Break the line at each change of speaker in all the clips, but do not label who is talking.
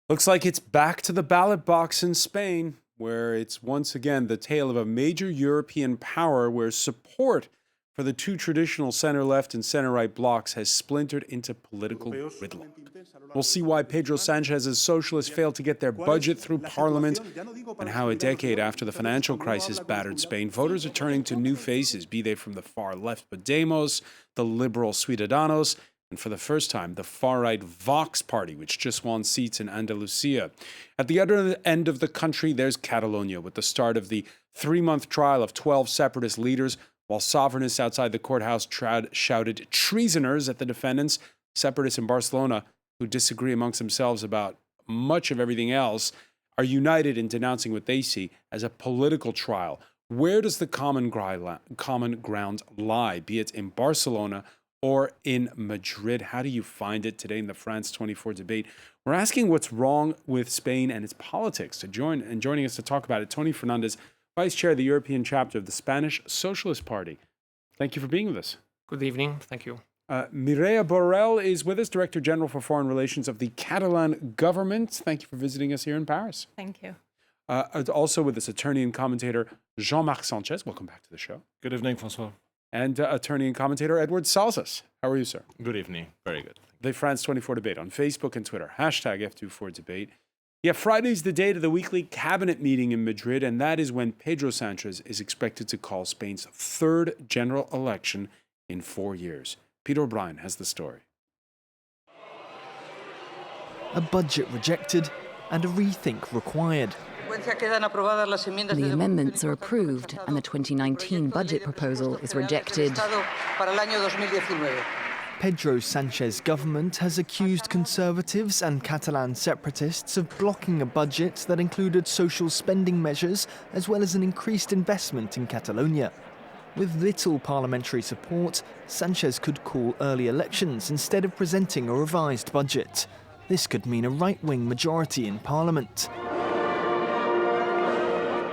Looks like it's back to the ballot box in Spain, where it's once again the tale of a major European power where support for the two traditional center-left and center-right blocs has splintered into political gridlock. We'll see why Pedro Sanchez's socialists failed to get their budget through parliament and how a decade after the financial crisis battered Spain, voters are turning to new faces, be they from the far left Podemos, the liberal Ciudadanos, and for the first time, the far-right Vox party, which just won seats in Andalusia. At the other end of the country, there's Catalonia, with the start of the 3-month trial of 12 separatist leaders, while sovereignists outside the courthouse shouted treasoners at the defendants. Separatists in Barcelona, who disagree amongst themselves about much of everything else, are united in denouncing what they see as a political trial. Where does the common ground lie, be it in Barcelona or in Madrid? How do you find it today in the France 24 debate? We're asking what's wrong with Spain and its politics. Joining us to talk about it, Tony Fernandez, Vice Chair of the European chapter of the Spanish Socialist Party. Thank you for being with us.
Good evening. Thank you.
Mireia Borrell is with us, Director General for Foreign Relations of the Catalan government. Thank you for visiting us here in Paris.
Thank you.
Also with us, attorney and commentator Jean-Marc Sanchez. Welcome back to the show.
Good evening, Francois.
And attorney and commentator Edward Salsas. How are you, sir?
Good evening. Very good.
The France 24 debate on Facebook and Twitter. #F24debate. Yeah, Friday's the date of the weekly cabinet meeting in Madrid, and that is when Pedro Sanchez is expected to call Spain's third general election in 4 years. Peter O'Brien has the story.
A budget rejected and a rethink required.
The amendments are approved and the 2019 budget proposal is rejected.
Pedro Sanchez's government has accused Conservatives and Catalan separatists of blocking a budget that included social spending measures as well as an increased investment in Catalonia. With little parliamentary support, Sanchez could call early elections instead of presenting a revised budget. This could mean a right-wing majority in parliament.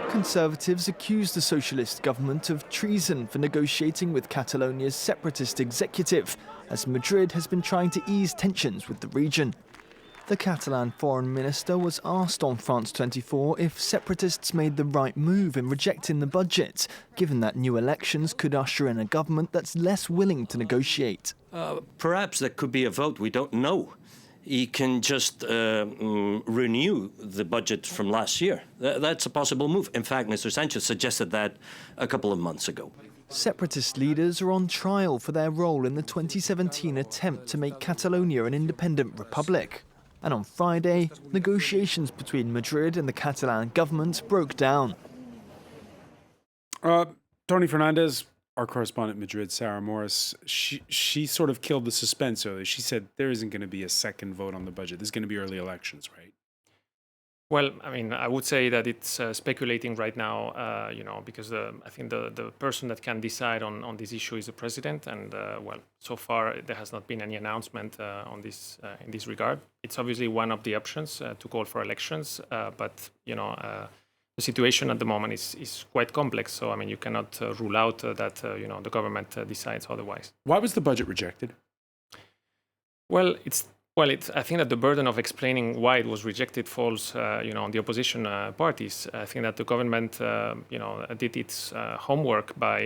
Conservatives accused the socialist government of treason for negotiating with Catalonia's separatist executive, as Madrid has been trying to ease tensions with the region. The Catalan foreign minister was asked on France 24 if separatists made the right move in rejecting the budget, given that new elections could usher in a government that's less willing to negotiate.
Perhaps there could be a vote, we don't know. He can just renew the budget from last year. That's a possible move. In fact, Mr. Sanchez suggested that a couple of months ago.
Separatist leaders are on trial for their role in the 2017 attempt to make Catalonia an independent republic. And on Friday, negotiations between Madrid and the Catalan government broke down.
Tony Fernandez, our correspondent in Madrid, Sarah Morris, she sort of killed the suspense earlier. She said there isn't going to be a second vote on the budget. There's going to be early elections, right?
Well, I mean, I would say that it's speculating right now, because I think the person that can decide on this issue is the president. And, so far there has not been any announcement on this in this regard. It's obviously one of the options to call for elections, but, the situation at the moment is quite complex. So, I mean, you cannot rule out that, the government decides otherwise.
Why was the budget rejected?
Well, I think that the burden of explaining why it was rejected falls, on the opposition parties. I think that the government, did its homework by,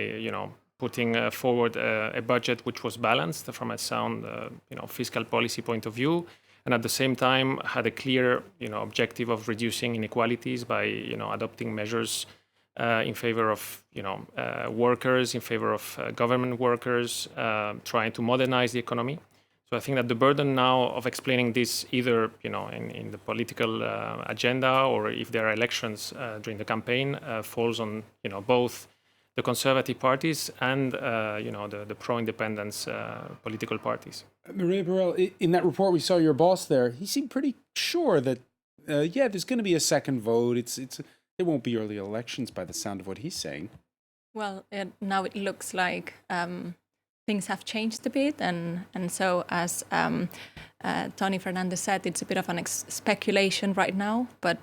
putting forward a budget which was balanced from a sound, fiscal policy point of view, and at the same time had a clear, objective of reducing inequalities by, adopting measures in favor of, workers, in favor of government workers, trying to modernize the economy. So I think that the burden now of explaining this either, in the political agenda or if there are elections during the campaign falls on, both the conservative parties and, the pro-independence political parties.
Mireia Borrell, in that report we saw your boss there, he seemed pretty sure that, there's going to be a second vote. There won't be early elections by the sound of what he's saying.
Well, now it looks like things have changed a bit, and so as Tony Fernandez said, it's a bit of an speculation right now, but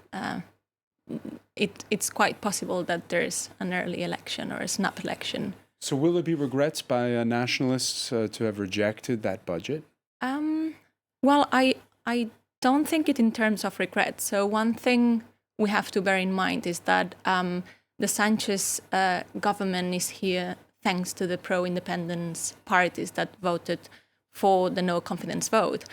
it's quite possible that there's an early election or a snap election.
So will there be regrets by nationalists to have rejected that budget?
Well, I don't think it in terms of regret. So one thing we have to bear in mind is that the Sanchez government is here thanks to the pro-independence parties that voted for the no confidence vote.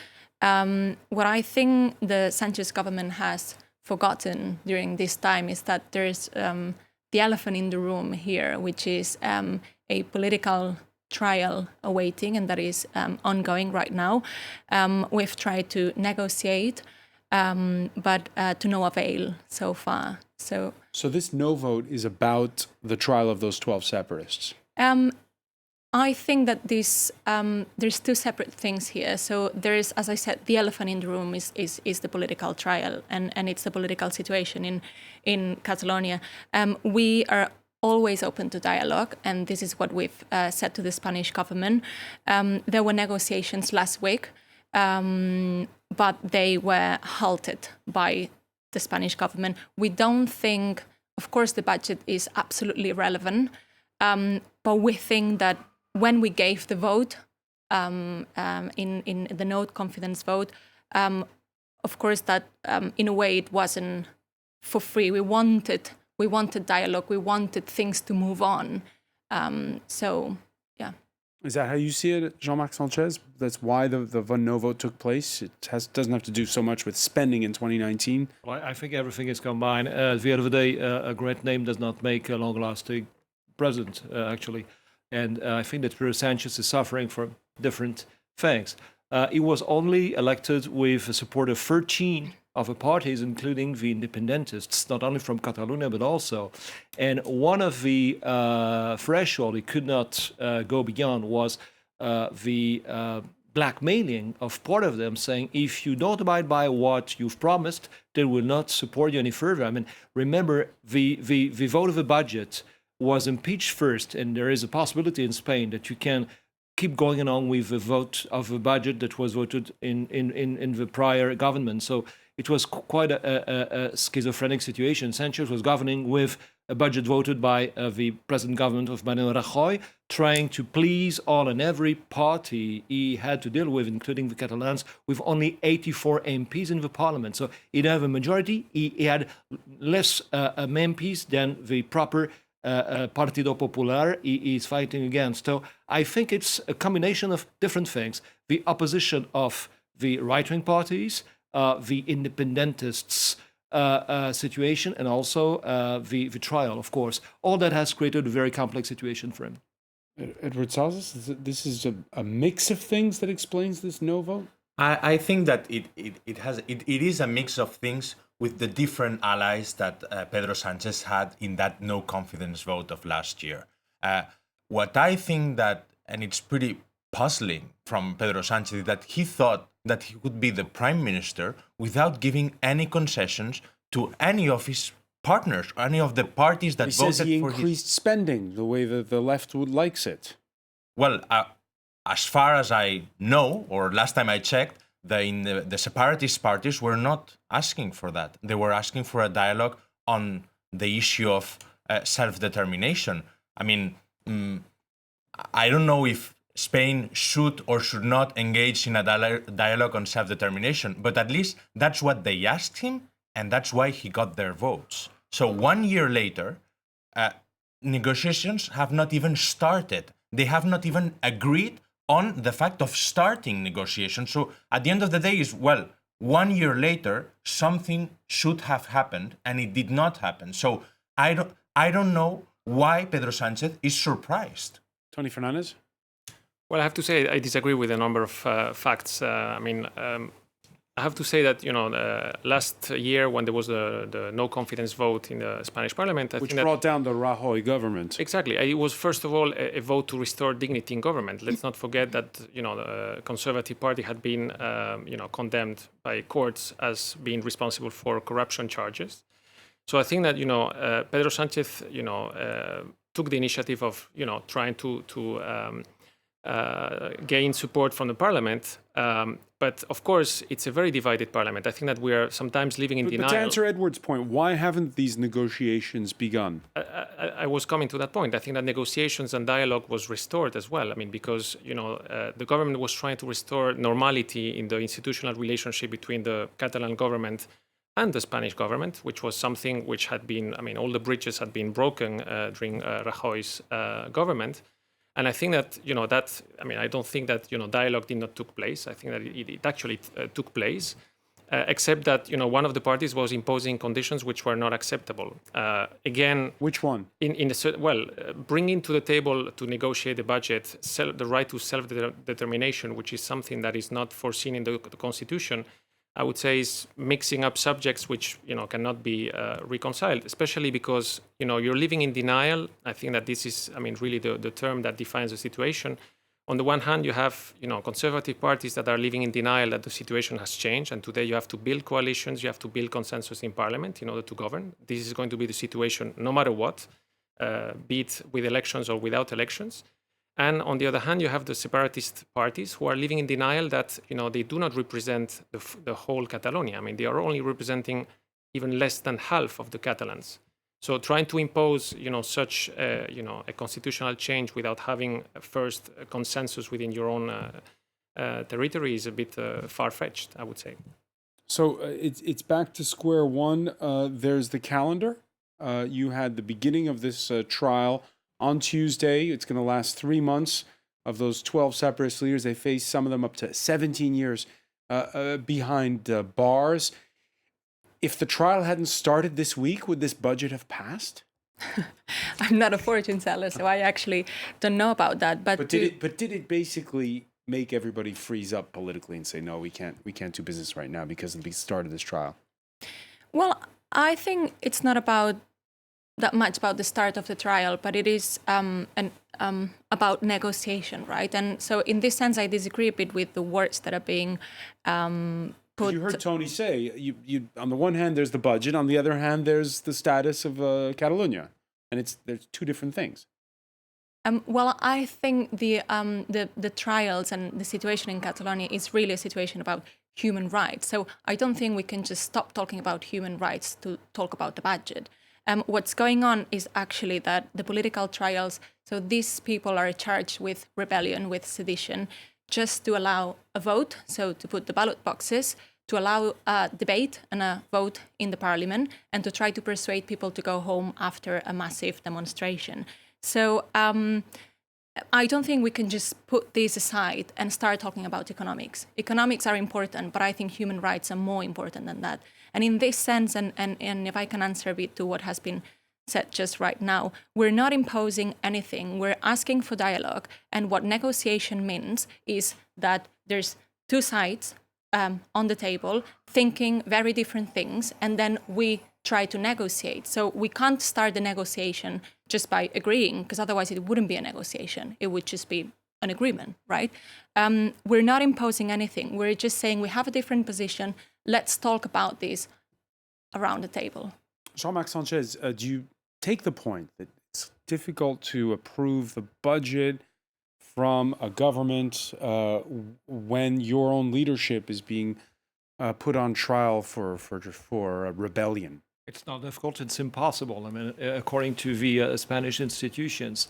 What I think the Sanchez government has forgotten during this time is that there is the elephant in the room here, which is a political trial awaiting, and that is ongoing right now. We've tried to negotiate, but to no avail so far.
So this no vote is about the trial of those 12 separatists.
I think that there's two separate things here. So there is, as I said, the elephant in the room is the political trial, and it's the political situation in Catalonia. We are always open to dialogue, and this is what we've said to the Spanish government. There were negotiations last week, but they were halted by the Spanish government. We don't think, of course, the budget is absolutely relevant, but we think that when we gave the vote in the no confidence vote, of course, that in a way it wasn't for free. We wanted dialogue. We wanted things to move on. So, yeah.
Is that how you see it, Jean-Marc Sanchez? That's why the no vote took place? It doesn't have to do so much with spending in 2019?
Well, I think everything is combined. At the end of the day, a great name does not make a long-lasting president, actually. And I think that Pedro Sanchez is suffering from different things. He was only elected with the support of 13 other parties, including the independentists, not only from Catalonia, but also. And one of the threshold he could not go beyond was the blackmailing of part of them, saying, if you don't abide by what you've promised, they will not support you any further. I mean, remember, the vote of the budget was impeached first, and there is a possibility in Spain that you can keep going along with the vote of the budget that was voted in the prior government. So it was quite a schizophrenic situation. Sanchez was governing with a budget voted by the present government of Manuel Rajoy, trying to please all and every party he had to deal with, including the Catalans, with only 84 MPs in the parliament. So he didn't have a majority. He had less MPs than the proper Partido Popular he is fighting against. So I think it's a combination of different things. The opposition of the right-wing parties, the independentists situation, and also the trial, of course. All that has created a very complex situation for him.
Edward Salzas, this is a mix of things that explains this no vote?
I think that it is a mix of things with the different allies that Pedro Sanchez had in that no confidence vote of last year. What I think that, and it's pretty puzzling from Pedro Sanchez, is that he thought that he could be the prime minister without giving any concessions to any of his partners, any of the parties that voted for his...
He says he increased spending the way that the left likes it.
Well, as far as I know, or last time I checked, the separatist parties were not asking for that. They were asking for a dialogue on the issue of self-determination. I mean, I don't know if Spain should or should not engage in a dialogue on self-determination, but at least that's what they asked him, and that's why he got their votes. So 1 year later, negotiations have not even started. They have not even agreed on the fact of starting negotiations. So at the end of the day is, well, 1 year later, something should have happened, and it did not happen. So I don't know why Pedro Sanchez is surprised.
Tony Fernandez?
Well, I have to say I disagree with a number of facts. I have to say that, last year when there was the no confidence vote in the Spanish parliament,
Which brought down the Rajoy government.
Exactly. It was, first of all, a vote to restore dignity in government. Let's not forget that, the Conservative Party had been, condemned by courts as being responsible for corruption charges. So I think that, Pedro Sanchez, took the initiative of, trying to gain support from the parliament. But of course, it's a very divided parliament. I think that we are sometimes living in denial.
But to answer Edward's point, why haven't these negotiations begun?
I was coming to that point. I think that negotiations and dialogue was restored as well. I mean, because the government was trying to restore normality in the institutional relationship between the Catalan government and the Spanish government, which was something which had been, all the bridges had been broken during Rajoy's government. And I think that, I don't think that, dialogue did not took place. I think that it actually took place, except that, one of the parties was imposing conditions which were not acceptable. Again,
which one?
Bringing to the table to negotiate the budget, the right to self-determination, which is something that is not foreseen in the Constitution, I would say is mixing up subjects which cannot be reconciled, especially because you're living in denial. I think that this is really the term that defines the situation. On the one hand, you have conservative parties that are living in denial that the situation has changed, and today you have to build coalitions, you have to build consensus in parliament in order to govern. This is going to be the situation no matter what, be it with elections or without elections. And on the other hand, you have the separatist parties who are living in denial that they do not represent the whole Catalonia. They are only representing even less than half of the Catalans. So trying to impose such a constitutional change without having first a consensus within your own territory is a bit far-fetched, I would say.
So it's back to square one. There's the calendar. You had the beginning of this trial on Tuesday. It's going to last 3 months. Of those 12 separatist leaders, they face some of them up to 17 years behind bars. If the trial hadn't started this week, would this budget have passed?
I'm not a fortune teller, so I actually don't know about that. But
did it basically make everybody freeze up politically and say, no, we can't do business right now because of the start of this trial?
Well, I think it's not that much about the start of the trial, but it is about negotiation, right? And so in this sense, I disagree a bit with the words that are being put.
You heard Tony say, you on the one hand, there's the budget. On the other hand, there's the status of Catalonia. And there's two different things.
Well, I think the trials and the situation in Catalonia is really a situation about human rights. So I don't think we can just stop talking about human rights to talk about the budget. What's going on is actually that the political trials, so these people are charged with rebellion, with sedition, just to allow a vote, so to put the ballot boxes, to allow a debate and a vote in the parliament, and to try to persuade people to go home after a massive demonstration. So I don't think we can just put this aside and start talking about economics. Economics are important, but I think human rights are more important than that. And in this sense, and if I can answer a bit to what has been said just right now, we're not imposing anything. We're asking for dialogue. And what negotiation means is that there's two sides on the table thinking very different things, and then we try to negotiate. So we can't start the negotiation just by agreeing, because otherwise it wouldn't be a negotiation. It would just be an agreement, right? We're not imposing anything. We're just saying we have a different position. Let's talk about this around the table.
Jean-Marc Sanchez, do you take the point that it's difficult to approve the budget from a government when your own leadership is being put on trial for rebellion?
It's not difficult, it's impossible. I mean, according to the Spanish institutions,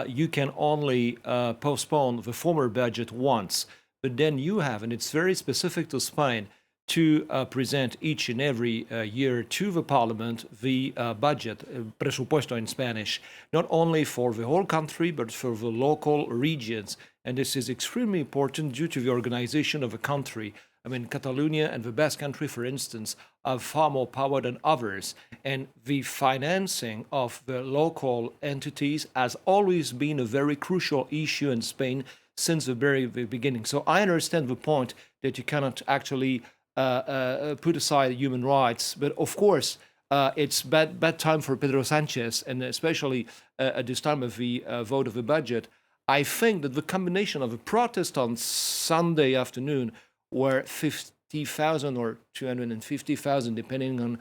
you can only postpone the former budget once, but then you have, and it's very specific to Spain, to present each and every year to the parliament the budget, presupuesto in Spanish, not only for the whole country, but for the local regions. And this is extremely important due to the organization of a country. I mean, Catalonia and the Basque Country, for instance, have far more power than others. And the financing of the local entities has always been a very crucial issue in Spain since the very beginning. So I understand the point that you cannot actually put aside human rights. But of course, it's bad time for Pedro Sanchez, and especially at this time of the vote of the budget. I think that the combination of a protest on Sunday afternoon, where 50,000 or 250,000, depending on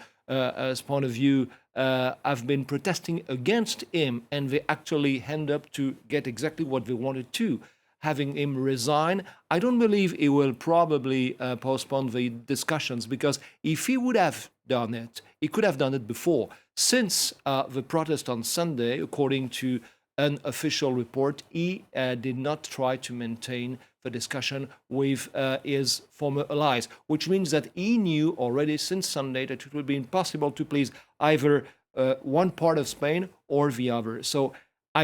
his point of view, have been protesting against him, and they actually end up to get exactly what they wanted to, having him resign. I don't believe he will probably postpone the discussions, because if he would have done it, he could have done it before. Since the protest on Sunday, according to an official report, he did not try to maintain the discussion with his former allies, which means that he knew already since Sunday that it would be impossible to please either one part of Spain or the other. So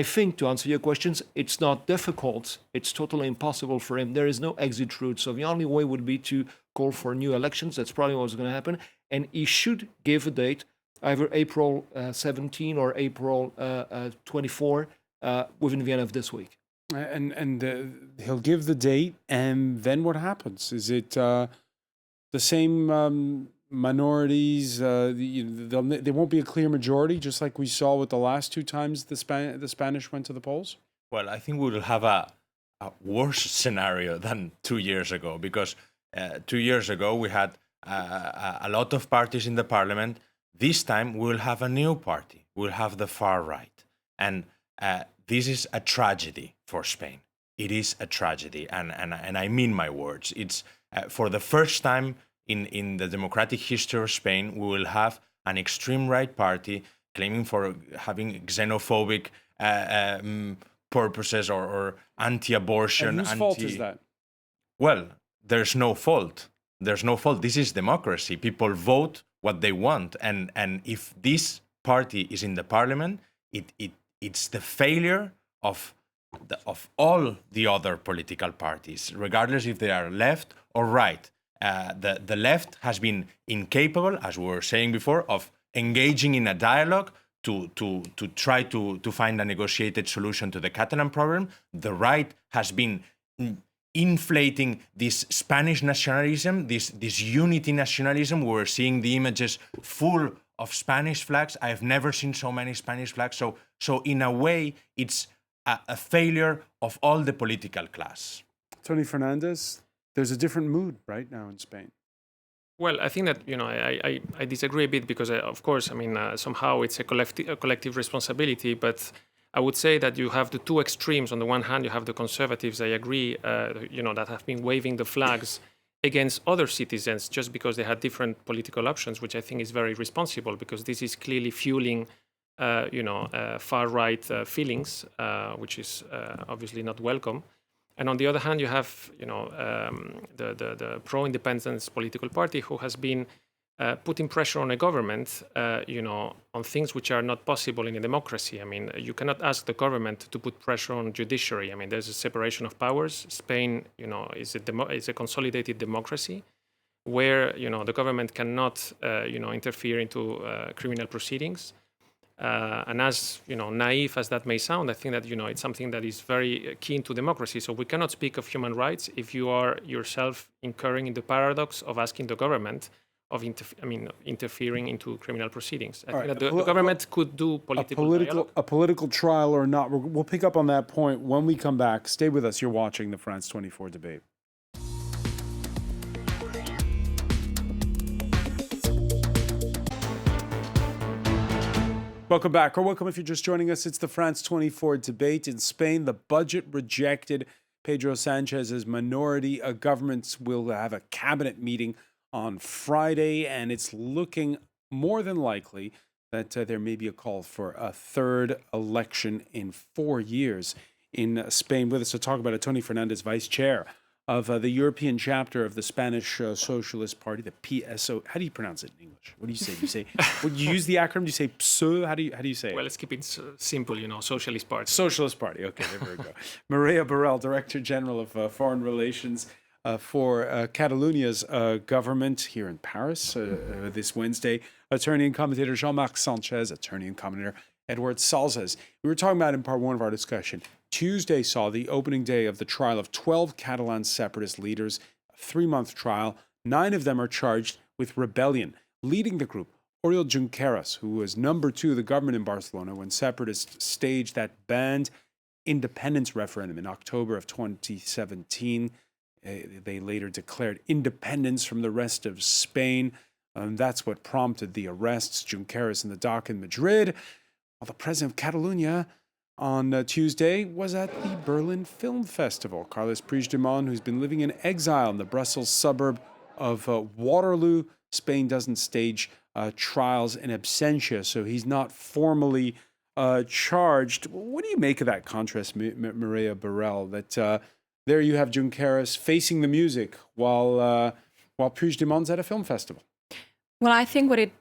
I think, to answer your questions, it's not difficult. It's totally impossible for him. There is no exit route. So the only way would be to call for new elections. That's probably what's going to happen. And he should give a date, either April 17 or April 24, within the end of this week.
And he'll give the date, and then what happens? Is it the same minorities? There won't be a clear majority, just like we saw with the last two times the Spanish went to the polls?
Well, I think we will have a worse scenario than 2 years ago, because 2 years ago we had a lot of parties in the parliament. This time we'll have a new party. We'll have the far right. And this is a tragedy for Spain. It is a tragedy, and I mean my words. It's for the first time in the democratic history of Spain, we will have an extreme right party claiming for having xenophobic purposes or anti-abortion.
And whose fault is that?
Well, there's no fault. There's no fault. This is democracy. People vote what they want, and if this party is in the parliament, it's the failure of all the other political parties, regardless if they are left or right. The left has been incapable, as we were saying before, of engaging in a dialogue to try to find a negotiated solution to the Catalan problem. The right has been inflating this Spanish nationalism, this unity nationalism. We're seeing the images full of Spanish flags. I have never seen so many Spanish flags. So in a way, it's a failure of all the political class.
Tony Fernandez, there's a different mood right now in Spain.
Well, I think that, I disagree a bit because, of course, somehow it's a collective responsibility, but I would say that you have the two extremes. On the one hand, you have the conservatives, I agree, that have been waving the flags against other citizens just because they had different political options, which I think is very responsible, because this is clearly fueling, far-right feelings, which is obviously not welcome. And on the other hand, you have, the pro-independence political party who has been putting pressure on a government, on things which are not possible in a democracy. You cannot ask the government to put pressure on judiciary. There's a separation of powers. Spain, is a consolidated democracy where, the government cannot, interfere into criminal proceedings. And as naive as that may sound, I think that it's something that is very keen to democracy. So we cannot speak of human rights if you are yourself incurring in the paradox of asking the government of interfering into criminal proceedings. I think that the government could do
a political trial or not. We'll pick up on that point when we come back. Stay with us. You're watching the France 24 debate. Welcome back, or welcome if you're just joining us. It's the France 24 debate. In Spain, the budget rejected. Pedro Sanchez's minority governments will have a cabinet meeting on Friday, and it's looking more than likely that there may be a call for a third election in 4 years in Spain. With us to talk about it, Tony Fernandez, Vice Chair of the European chapter of the Spanish Socialist Party, the PSO. How do you pronounce it in English? What do you say? Do you say? Would you use the acronym? Do you say PSO? How do you say it?
Well, let's keep it simple. Socialist Party.
Socialist Party. Okay, there we go. Maria Borrell, Director General of Foreign Relations for Catalonia's government here in Paris this Wednesday. Attorney and commentator Jean-Marc Sanchez, attorney and commentator Edward Salzes. We were talking about in part one of our discussion. Tuesday saw the opening day of the trial of 12 Catalan separatist leaders, a 3-month trial. 9 of them are charged with rebellion. Leading the group, Oriol Junqueras, who was number 2 of the government in Barcelona when separatists staged that banned independence referendum in October of 2017. They later declared independence from the rest of Spain. That's what prompted the arrests. Junqueras in the dock in Madrid, while the president of Catalonia on Tuesday was at the Berlin Film Festival. Carles Puigdemont, who's been living in exile in the Brussels suburb of Waterloo, Spain doesn't stage trials in absentia, so he's not formally charged. What do you make of that contrast, Maria Burrell, that there you have Junqueras facing the music while Puigdemont's at a film festival?
Well, I think what it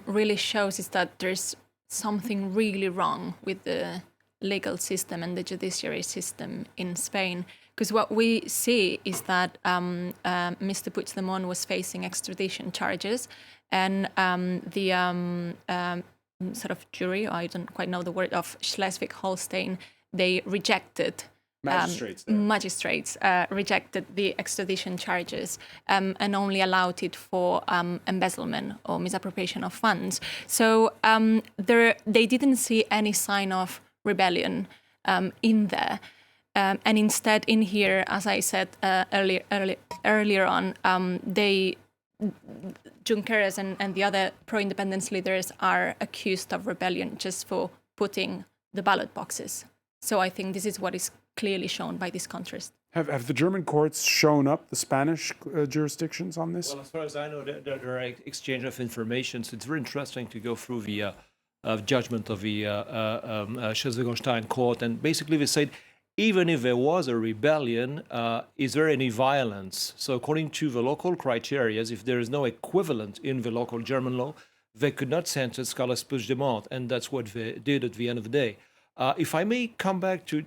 really shows is that there's something really wrong with the legal system and the judiciary system in Spain. Because what we see is that Mr. Puigdemont was facing extradition charges, and the sort of jury, I don't quite know the word, of Schleswig-Holstein, they rejected. Magistrates rejected the extradition charges and only allowed it for embezzlement or misappropriation of funds. So they didn't see any sign of rebellion in there. And instead, in here, as I said earlier on, Junqueras and the other pro-independence leaders are accused of rebellion just for putting the ballot boxes. So I think this is what is clearly shown by this contrast.
Have the German courts shown up the Spanish jurisdictions on this?
Well, as far as I know, there are exchange of information. So it's very interesting to go through the judgment of the Schleswig-Holstein court. And basically they said, even if there was a rebellion, is there any violence? So according to the local criteria, if there is no equivalent in the local German law, they could not sentence Carles Puigdemont. And that's what they did at the end of the day. If I may come back to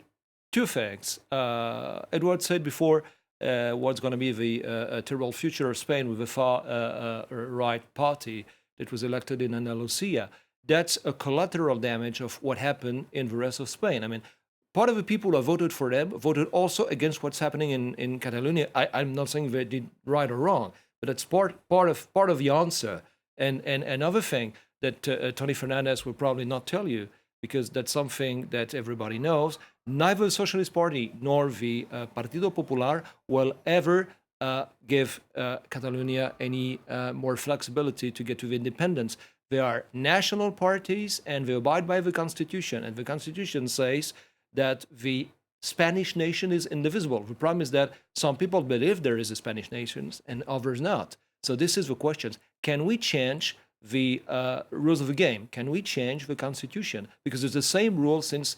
two things. Edward said before what's going to be the terrible future of Spain with a far-right party that was elected in Andalusia. That's a collateral damage of what happened in the rest of Spain. I mean, part of the people who voted for them voted also against what's happening in Catalonia. I'm not saying they did right or wrong, but that's part of the answer. And another thing that Tony Fernandez will probably not tell you, because that's something that everybody knows, neither the Socialist Party nor the Partido Popular will ever give Catalonia any more flexibility to get to the independence. They are national parties and they abide by the Constitution. And the Constitution says that the Spanish nation is indivisible. The problem is that some people believe there is a Spanish nation and others not. So this is the question. Can we change the rules of the game? Can we change the Constitution? Because it's the same rule since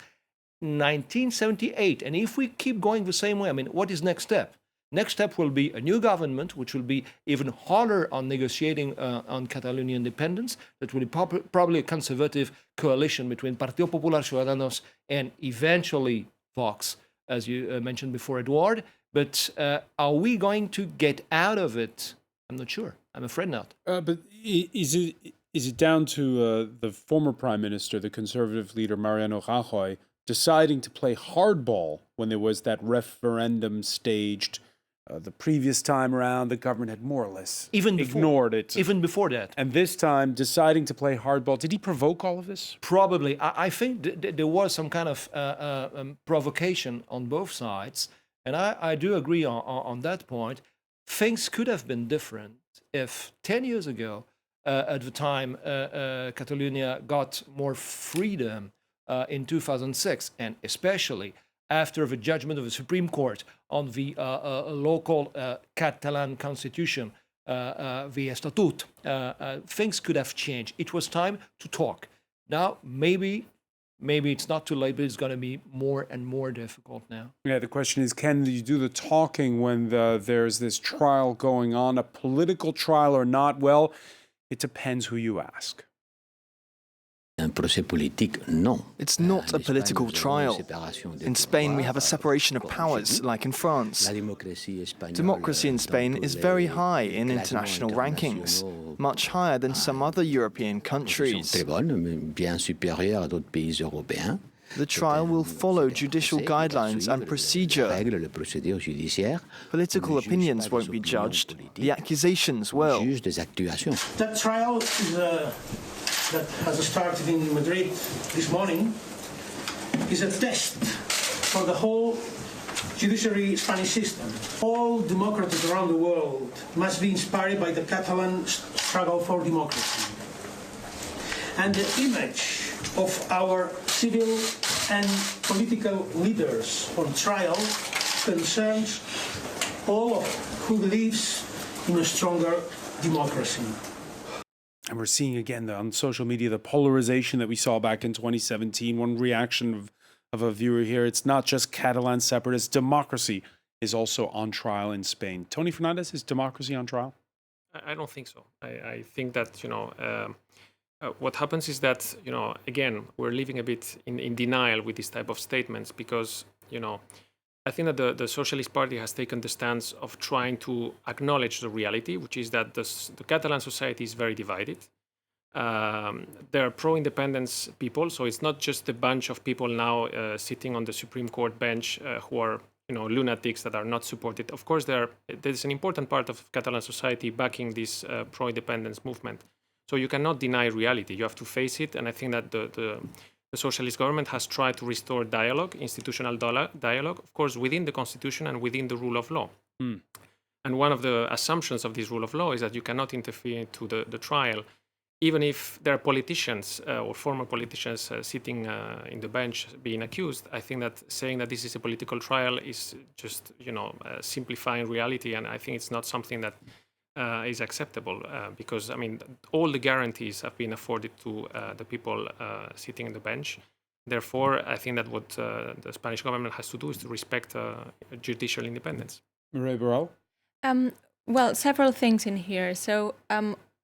1978. And if we keep going the same way, I mean, what is next step? Next step will be a new government, which will be even harder on negotiating on Catalonia independence. That will be probably a conservative coalition between Partido Popular, Ciudadanos, and eventually Vox, as you mentioned before, Edward. But are we going to get out of it? I'm not sure. I'm afraid not.
But is it down to the former prime minister, the conservative leader Mariano Rajoy, deciding to play hardball when there was that referendum staged the previous time around? The government had more or less ignored it.
Even before that.
And this time, deciding to play hardball. Did he provoke all of this?
Probably. I think there was some kind of provocation on both sides. And I do agree on that point. Things could have been different if 10 years ago, at the time, Catalonia got more freedom in 2006, and especially after the judgment of the Supreme Court on the local Catalan constitution, the Estatut, things could have changed. It was time to talk. Now, maybe it's not too late, but it's going to be more and more difficult now.
Yeah, the question is, can you do the talking when there's this trial going on, a political trial or not? Well, it depends who you ask.
It's not a political trial. In Spain, we have a separation of powers, like in France. Democracy in Spain is very high in international rankings, much higher than some other European countries. The trial will follow judicial guidelines and procedure. Political opinions won't be judged. The accusations will.
That trial that has started in Madrid this morning is a test for the whole judiciary Spanish system. All democracies around the world must be inspired by the Catalan struggle for democracy. And the image of our civil and political leaders on trial concerns all of who believes in a stronger democracy.
And we're seeing again on social media the polarization that we saw back in 2017. One reaction of a viewer here, it's not just Catalan separatists, democracy is also on trial in Spain. Tony Fernandez, is democracy on trial?
I don't think so. I think that, what happens is that, again, we're living a bit in denial with this type of statements because, I think that the Socialist Party has taken the stance of trying to acknowledge the reality, which is that the Catalan society is very divided. There are pro-independence people, so it's not just a bunch of people now sitting on the Supreme Court bench who are lunatics that are not supported. Of course, there's an important part of Catalan society backing this pro-independence movement. So you cannot deny reality. You have to face it, and I think that the socialist government has tried to restore dialogue, institutional dialogue, of course, within the constitution and within the rule of law. And one of the assumptions of this rule of law is that you cannot interfere into the trial, even if there are politicians or former politicians sitting in the bench being accused. I think that saying that this is a political trial is just, simplifying reality, and I think it's not something that is acceptable because, all the guarantees have been afforded to the people sitting in the bench. Therefore, I think that what the Spanish government has to do is to respect judicial independence.
Maria Barral?
Well, several things in here. So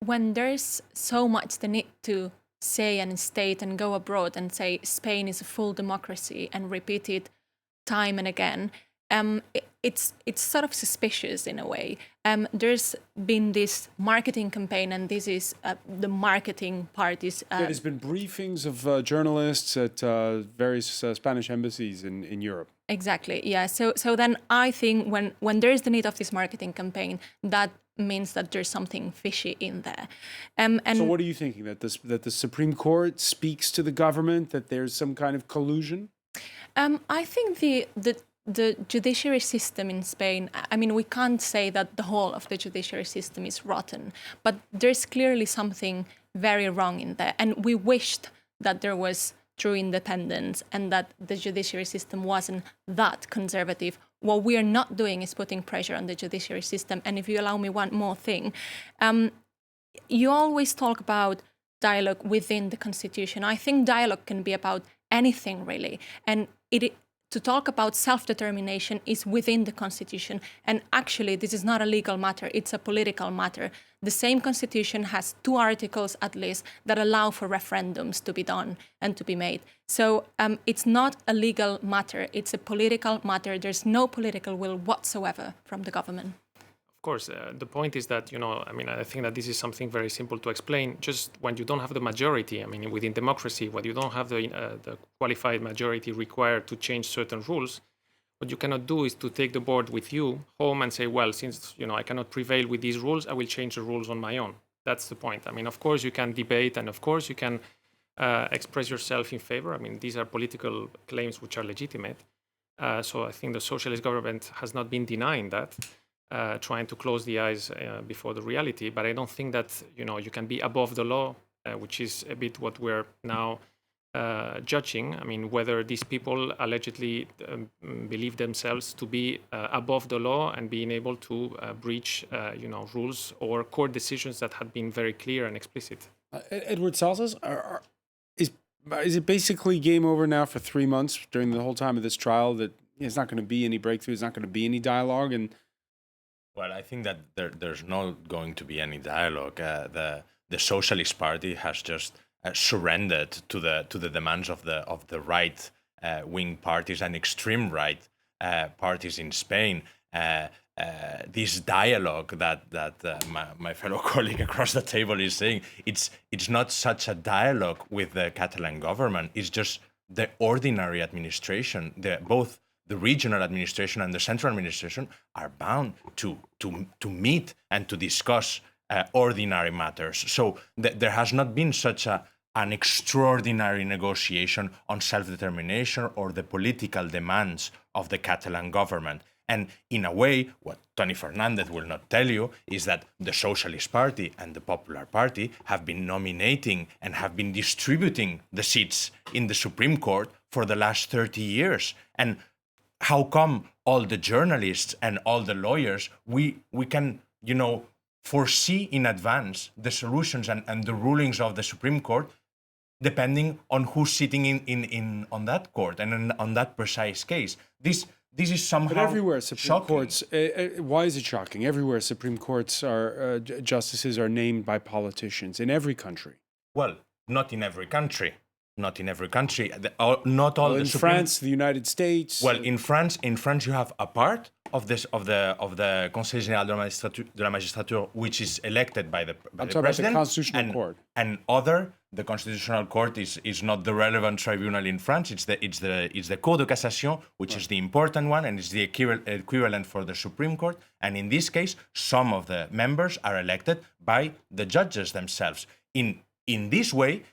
when there's so much the need to say and state and go abroad and say Spain is a full democracy and repeat it time and again, it's sort of suspicious in a way. There's been this marketing campaign, and this is the marketing parties.
There's been briefings of journalists at various Spanish embassies in Europe.
Exactly, yeah. So then I think when there is the need of this marketing campaign, that means that there's something fishy in there. And
so what are you thinking? That the Supreme Court speaks to the government, that there's some kind of collusion?
I think the judiciary system in Spain, we can't say that the whole of the judiciary system is rotten, but there's clearly something very wrong in there. And we wished that there was true independence and that the judiciary system wasn't that conservative. What we are not doing is putting pressure on the judiciary system. And if you allow me one more thing, you always talk about dialogue within the constitution. I think dialogue can be about anything, really. And to talk about self-determination is within the constitution. And actually, this is not a legal matter, it's a political matter. The same constitution has 2 articles at least that allow for referendums to be done and to be made. So it's not a legal matter, it's a political matter. There's no political will whatsoever from the government.
Of course, the point is that, I think that this is something very simple to explain. Just when you don't have the majority, within democracy, when you don't have the qualified majority required to change certain rules, what you cannot do is to take the board with you home and say, well, since, I cannot prevail with these rules, I will change the rules on my own. That's the point. Of course, you can debate and of course you can express yourself in favor. These are political claims which are legitimate. So I think the socialist government has not been denying that. Trying to close the eyes before the reality, but I don't think that you can be above the law, which is a bit what we're now judging. Whether these people allegedly believe themselves to be above the law and being able to breach rules or court decisions that had been very clear and explicit.
Edward Salsas, is it basically game over now for 3 months during the whole time of this trial that there's not going to be any breakthrough, there's not going to be any dialogue? And
well, I think that there's not going to be any dialogue. The Socialist Party has just surrendered to the demands of the right wing parties and extreme right parties in Spain. This dialogue that my fellow colleague across the table is saying, it's not such a dialogue with the Catalan government. It's just the ordinary administration. Both the regional administration and the central administration are bound to meet and to discuss ordinary matters. So there has not been such an extraordinary negotiation on self-determination or the political demands of the Catalan government. And in a way, what Tony Fernandez will not tell you is that the Socialist Party and the Popular Party have been nominating and have been distributing the seats in the Supreme Court for the last 30 years. And how come all the journalists and all the lawyers, we can, foresee in advance the solutions and the rulings of the Supreme Court, depending on who's sitting in on that court and on that precise case. This is somehow
But everywhere Supreme
shocking.
Courts, why is it shocking? Everywhere Supreme Courts are justices are named by politicians in every country.
Well, not in every country. Not in every country. Not all
Well,
the
in
Supreme.
France, the United States.
Well, in France, you have a part of the Conseil Général de la Magistrature, which is elected by the
I'm talking about the
president.
Constitutional Court.
And the Constitutional Court is not the relevant tribunal in France. It's the Cour de Cassation, which is the important one, and it's the equivalent for the Supreme Court. And in this case, some of the members are elected by the judges themselves. In this way,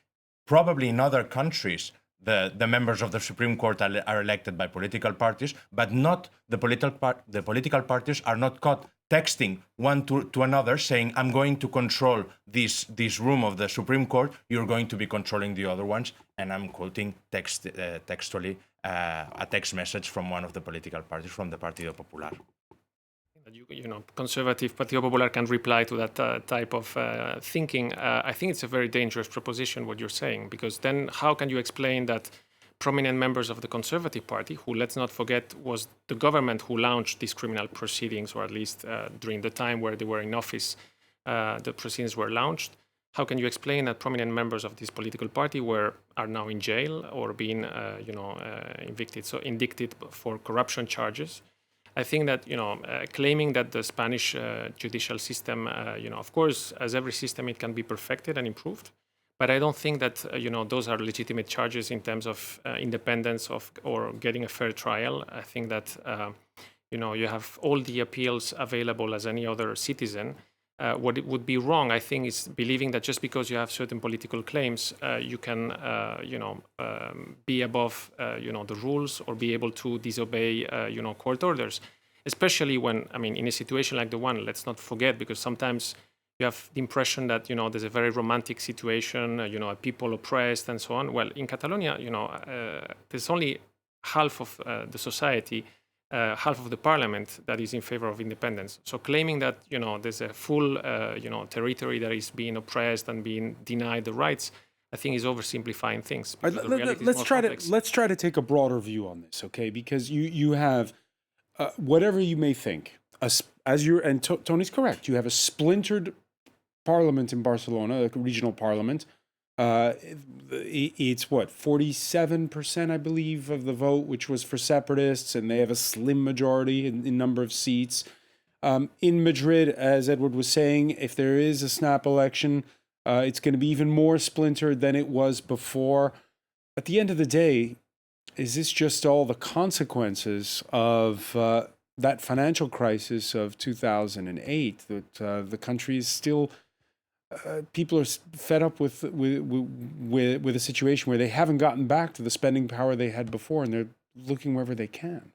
probably in other countries, the members of the Supreme Court are elected by political parties, but not the political parties are not caught texting one to another saying, I'm going to control this room of the Supreme Court, you're going to be controlling the other ones. And I'm quoting textually a text message from one of the political parties, from the Partido Popular.
Conservative Partido Popular can reply to that type of thinking. I think it's a very dangerous proposition, what you're saying, because then how can you explain that prominent members of the Conservative Party, who, let's not forget, was the government who launched these criminal proceedings, or at least during the time where they were in office, the proceedings were launched. How can you explain that prominent members of this political party are now in jail or being, indicted for corruption charges? I think that, claiming that the Spanish judicial system, of course, as every system, it can be perfected and improved. But I don't think that, those are legitimate charges in terms of independence or getting a fair trial. I think that, you have all the appeals available as any other citizen. What it would be wrong, I think, is believing that just because you have certain political claims, you can, be above, the rules or be able to disobey, court orders. Especially when, in a situation like the one, let's not forget, because sometimes you have the impression that, there's a very romantic situation, people oppressed and so on. Well, in Catalonia, there's only half of the society, half of the parliament that is in favor of independence. So claiming that, there's a full, territory that is being oppressed and being denied the rights, I think is oversimplifying things.
Let's try to take a broader view on this, okay? Because you have, whatever you may think, Tony's correct, you have a splintered parliament in Barcelona, a regional parliament. It's 47%, I believe, of the vote, which was for separatists, and they have a slim majority in number of seats. In Madrid, as Edward was saying, if there is a snap election, it's going to be even more splintered than it was before. At the end of the day, is this just all the consequences of that financial crisis of 2008? That the country is still... people are fed up with a situation where they haven't gotten back to the spending power they had before, and they're looking wherever they can.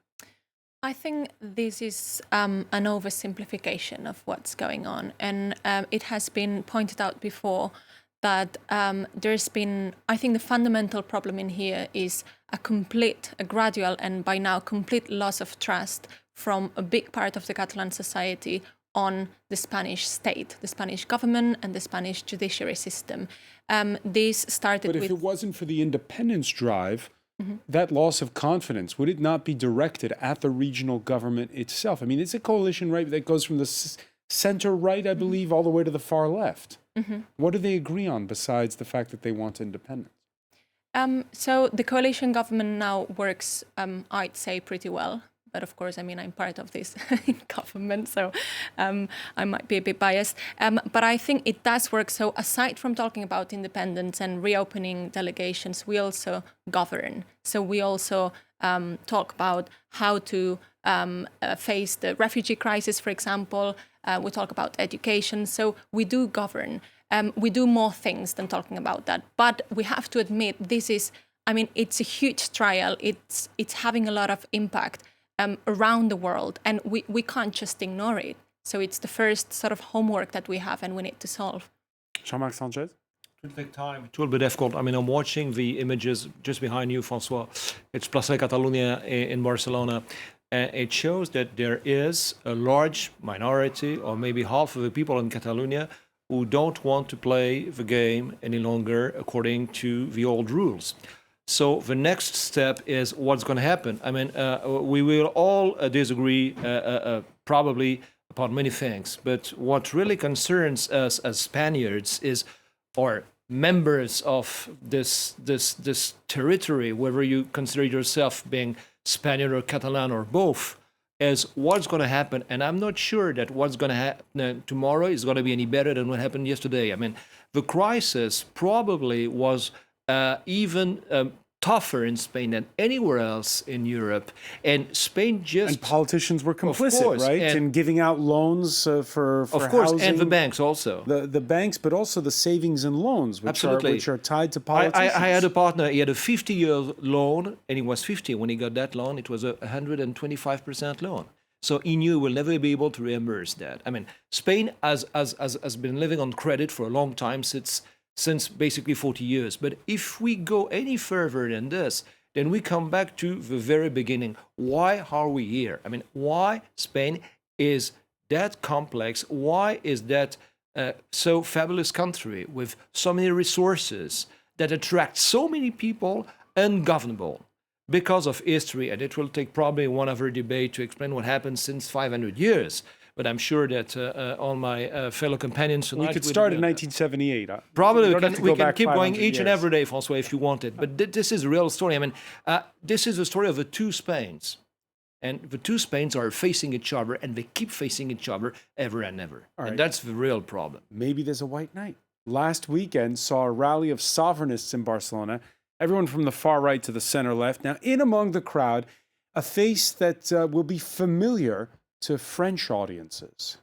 I think this is an oversimplification of what's going on, and it has been pointed out before that there's been, I think the fundamental problem in here is a gradual and by now complete loss of trust from a big part of the Catalan society on the Spanish state, the Spanish government and the Spanish judiciary system. This started with...
But if it wasn't for the independence drive, that loss of confidence, would it not be directed at the regional government itself? It's a coalition, right, that goes from the center-right, I believe, all the way to the far left. What do they agree on besides the fact that they want independence?
So the coalition government now works, I'd say, pretty well. But of course, I'm part of this government, so I might be a bit biased. But I think it does work. So aside from talking about independence and reopening delegations, we also govern. So we also talk about how to face the refugee crisis, for example. We talk about education. So we do govern. We do more things than talking about that. But we have to admit, this is, it's a huge trial. It's having a lot of impact around the world, and we can't just ignore it. So it's the first sort of homework that we have and we need to solve.
Jean-Marc Sanchez?
It will take time. It will be difficult. I mean, I'm watching the images just behind you, François. It's Plaza Catalunya in Barcelona. And it shows that there is a large minority, or maybe half of the people in Catalonia, who don't want to play the game any longer according to the old rules. So the next step is what's going to happen. I mean, we will all disagree probably upon many things, but what really concerns us as Spaniards is, or members of this territory, whether you consider yourself being Spaniard or Catalan or both, is what's going to happen. And I'm not sure that what's going to happen tomorrow is going to be any better than what happened yesterday. I mean, the crisis probably was even tougher in Spain than anywhere else in Europe. And Spain just...
And politicians were complicit, right? In giving out loans for
of course,
housing.
and the banks also.
The banks, but also the savings and loans, which are tied to politicians.
I had a partner, he had a 50-year loan, and he was 50 when he got that loan. It was a 125% loan. So he knew he will never be able to reimburse that. I mean, Spain has been living on credit for a long time, since basically 40 years. But if we go any further than this, then we come back to the very beginning. Why are we here? I mean, why Spain is that complex? Why is that so fabulous country with so many resources that attract so many people ungovernable? Because of history, and it will take probably one other debate to explain what happened since 500 years. But I'm sure that all my fellow companions tonight...
We could start in 1978.
Probably we can keep going each and every day, François, if you wanted. But this is a real story. I mean, this is a story of the two Spains. And the two Spains are facing each other, and they keep facing each other ever and ever. And that's the real problem.
Maybe there's a white knight. Last weekend saw a rally of sovereignists in Barcelona, everyone from the far right to the center left. Now, in among the crowd, a face that will be familiar to French audiences.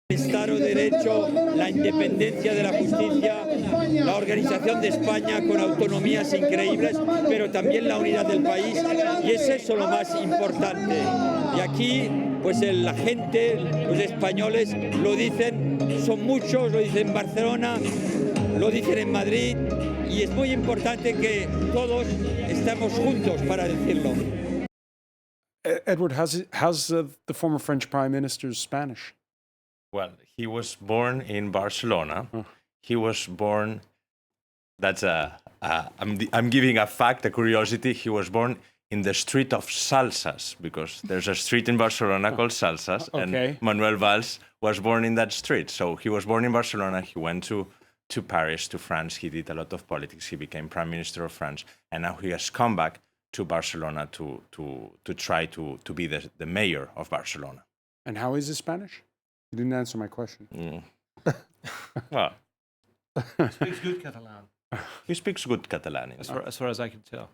Estado de Derecho, la independencia de la justicia, la organización de España con autonomías increíbles, pero también la unidad del país, y es eso lo más importante. Y aquí, pues la gente, los españoles, lo dicen, son muchos, lo dicen en Barcelona, lo dicen en Madrid, y es muy importante que todos estemos juntos para decirlo.
Edward, how's the former French Prime Minister's Spanish?
Well, he was born in Barcelona. He was born. That's I'm giving a fact, a curiosity. He was born in the street of Salsas, because there's a street in Barcelona called Salsas, and Manuel Valls was born in that street. So he was born in Barcelona. He went to Paris, to France. He did a lot of politics. He became Prime Minister of France, and now he has come back to Barcelona to try to be the mayor of Barcelona.
And how is his Spanish? You didn't answer my question.
Well,
he speaks good Catalan.
He speaks good Catalan.
As far as I can tell.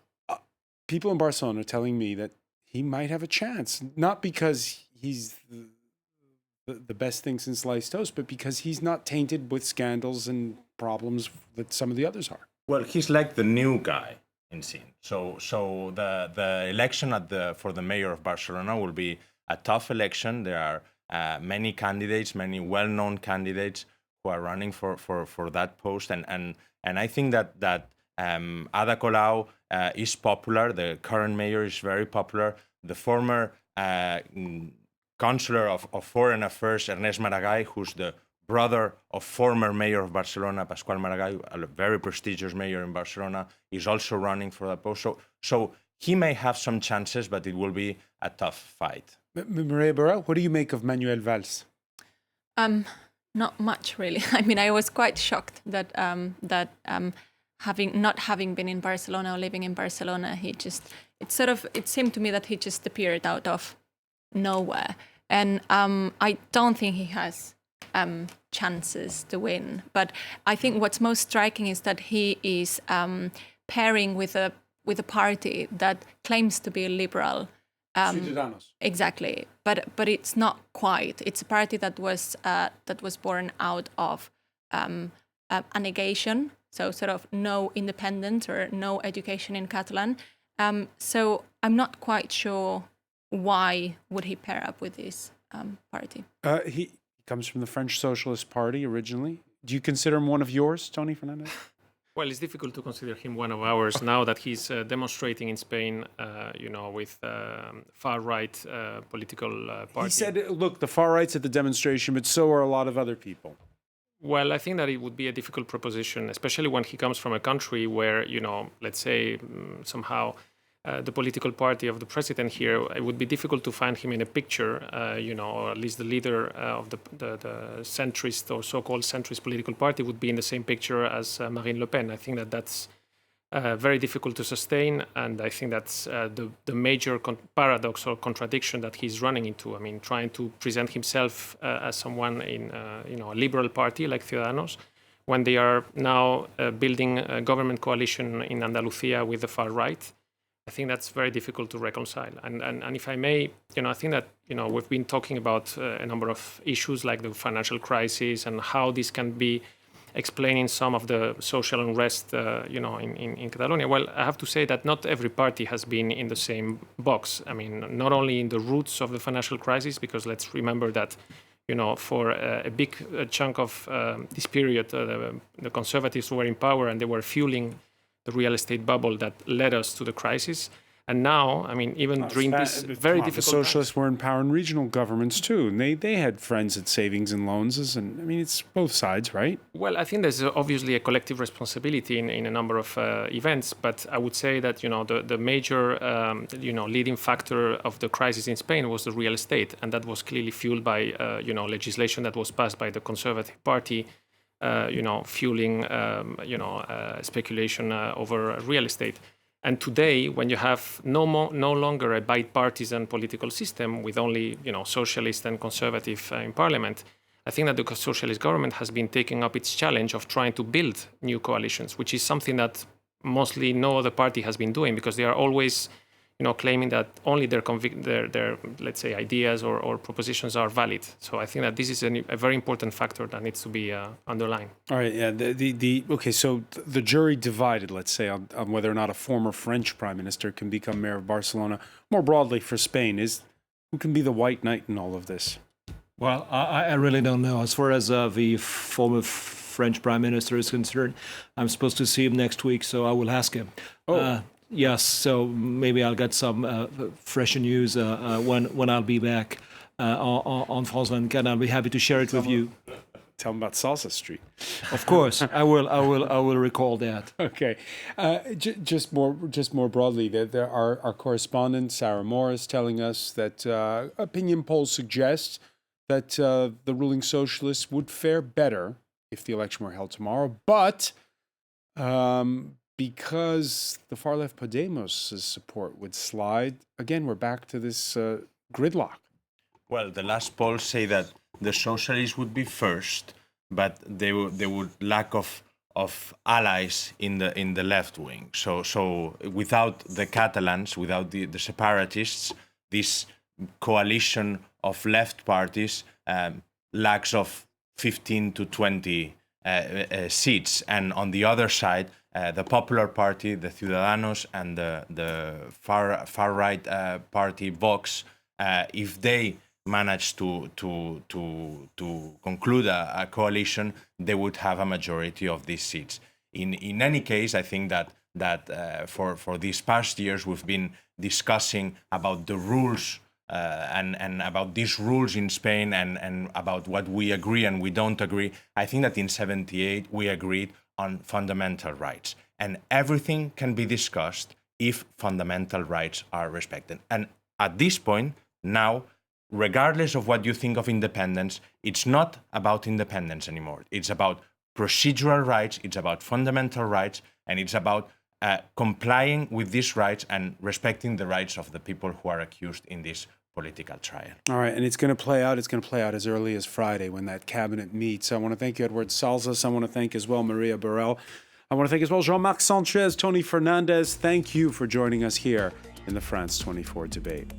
People in Barcelona are telling me that he might have a chance, not because he's the best thing since sliced toast, but because he's not tainted with scandals and problems that some of the others are.
Well, he's like the new guy in scene. So the election for the mayor of Barcelona will be a tough election. There are many candidates, many well-known candidates who are running for that post, and I think that Ada Colau is popular. The current mayor is very popular. The former Councillor of Foreign Affairs, Ernest Maragall, who's the brother of former mayor of Barcelona, Pasqual Maragall, a very prestigious mayor in Barcelona, is also running for that post. So he may have some chances, but it will be a tough fight.
Maria Burrell, what do you make of Manuel Valls?
Not much, really. I mean, I was quite shocked that not having been in Barcelona or living in Barcelona, it seemed to me that he just appeared out of nowhere, and I don't think he has chances to win. But I think what's most striking is that he is pairing with a party that claims to be liberal.
Ciudadanos.
Exactly, but it's not quite. It's a party that was born out of a negation, so sort of no independence or no education in Catalan. So I'm not quite sure why would he pair up with this party.
He comes from the French Socialist Party originally. Do you consider him one of yours, Tony Fernandez?
Well, it's difficult to consider him one of ours now that he's demonstrating in Spain, with far-right political party.
He said, look, the far right's at the demonstration, but so are a lot of other people.
Well, I think that it would be a difficult proposition, especially when he comes from a country where, let's say somehow the political party of the president here, it would be difficult to find him in a picture, or at least the leader of the centrist or so-called centrist political party would be in the same picture as Marine Le Pen. I think that that's very difficult to sustain, and I think that's the major paradox or contradiction that he's running into. I mean, trying to present himself as someone in a liberal party like Ciudadanos, when they are now building a government coalition in Andalusia with the far right. I think that's very difficult to reconcile. And if I may, I think that, we've been talking about a number of issues like the financial crisis and how this can be explaining some of the social unrest, in Catalonia. Well, I have to say that not every party has been in the same box. I mean, not only in the roots of the financial crisis, because let's remember that, for a big chunk of this period, the Conservatives were in power and they were fueling the real estate bubble that led us to the crisis. And now, I mean, even during this very difficult
the Socialists were in power in regional governments too, and they had friends at savings and loans, and I mean, it's both sides, right?
Well, I think there's obviously a collective responsibility in a number of events, but I would say that, the major, leading factor of the crisis in Spain was the real estate, and that was clearly fueled by, legislation that was passed by the Conservative Party, fueling, speculation over real estate. And today, when you have no longer a bipartisan political system with only, socialist and conservative in parliament, I think that the socialist government has been taking up its challenge of trying to build new coalitions, which is something that mostly no other party has been doing, because they are always, claiming that only their let's say, ideas or propositions are valid. So I think that this is a very important factor that needs to be underlined.
All right, yeah. Okay, so the jury divided, let's say, on whether or not a former French prime minister can become mayor of Barcelona. More broadly for Spain, who can be the white knight in all of this?
Well, I really don't know. As far as the former French prime minister is concerned, I'm supposed to see him next week, so I will ask him. Yes, so maybe I'll get some fresh news when I'll be back on France 24. I'll be happy to share it with you.
Tell them about Salsa Street.
Of course, I will recall that.
Okay, just more broadly, there are our correspondent Sarah Morris telling us that opinion polls suggest that the ruling socialists would fare better if the election were held tomorrow, but because the far-left Podemos' support would slide, again, we're back to this gridlock.
Well, the last polls say that the socialists would be first, but they would lack of allies in the left wing. So without the Catalans, without the separatists, this coalition of left parties lacks of 15 to 20 seats, and on the other side, the Popular Party, the Ciudadanos, and the far right party Vox, if they manage to conclude a coalition, they would have a majority of these seats. In any case, I think that for these past years we've been discussing about the rules and about these rules in Spain and about what we agree and we don't agree. I think that in '78 we agreed on fundamental rights, and everything can be discussed if fundamental rights are respected. And at this point, now, regardless of what you think of independence, it's not about independence anymore. It's about procedural rights, it's about fundamental rights, and it's about complying with these rights and respecting the rights of the people who are accused in this political trial.
All right, and it's going to play out. It's going to play out as early as Friday when that cabinet meets. I want to thank you, Edward Salzas. I want to thank as well Maria Burrell. I want to thank as well Jean-Marc Sanchez, Tony Fernandez. Thank you for joining us here in the France 24 debate.